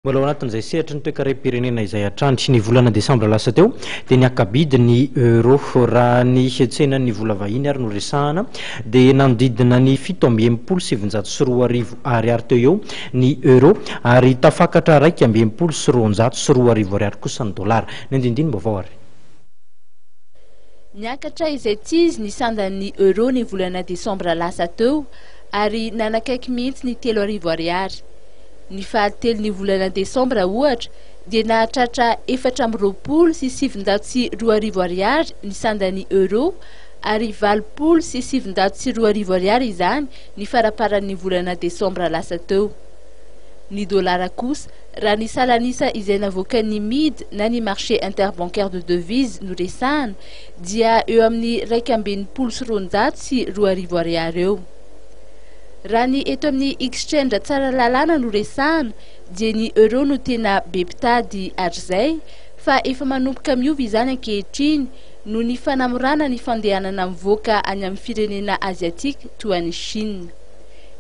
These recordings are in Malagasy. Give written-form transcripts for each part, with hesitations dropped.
Mbola ao anatin'izay sehatra ny toe-karem-pirenena izay atrandry ny volana desambra lasa teo dia ny akabidy ny euro raha ny tsenan'ny vola vahiny ary no resahana dia nanodidina ny 7,704 ariary teo eo ny euro ary tafakatra 2,704 ariary kosa ny dolara. Ny andindiny vaovao ary niakatra izay tsizy ny sandan'ny euro ny volana desambra lasa teo ary nanakaiky mihitsy ny 3 ariary. Ny fahatelo ny volana desambra ohatra dia nahatratra 420 sy 702 ariary ny sandan'ny euro ary 20 sy 702 ariary izany ny faraparan'ny volana desambra lasa teo. Ny dolara kosa raha ny salanisa izay navoakan'ny MID na ny marché interbancaire de devise no resahana dia eo amin'ny 2,900 sy 2 ariary eo. Raha ny eto amin'ny exchange tsara lalàna no resahana dia ny euro no tena be mpitady hatr'izay fa efa manomboka miova izany ankehitriny no ny fanamorana ny fandehanana mivoaka any amin'ny firenena aziatika toa ny Chine.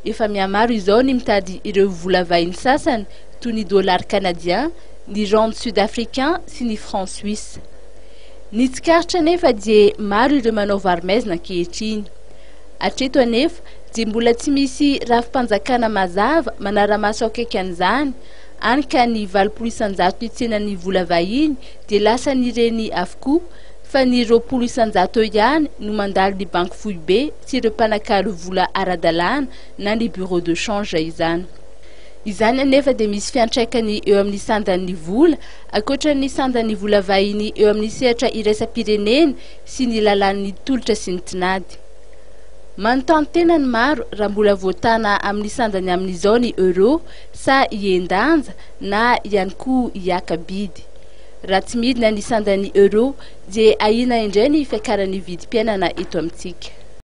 Efa mihamaro izao ny mitady ireo vola vahiny sasany toy ny dollar canadien, ny rand sud-africain sy ny franc suisse. Ny tsikaritra nefa dia maro ireo manao varimezina ankehitriny. Hatreto anefa dia mbola tsy misy rafim-panjakana mazava manara-maso akaiky an'izany, any ka ny 20% ny tsenan'ny vola vahiny dia lasa nireny avokoa fa ny 20% ihany no mandalo ny banky fohy be sy ireo mpanakalo vola ara-dalàna na ny bureau de change izany. Izany anefa dia misy fiantraikany eo amin'ny sandan'ny vola ankoatra ny sandan'ny vola vahiny eo amin'ny sehatra iraisam-pirenena sy ny lalàn'ny tolotra sy ny tinady. Manontany tena ny maro raha mbola voatana amin'ny sandany amin'izao ny euro sa iendanja na ihany koa hiakabidy. Raha tsy midina ny sandan'ny euro dia ahina indray ny fiakaran'ny vidim-piainana eto amintsika.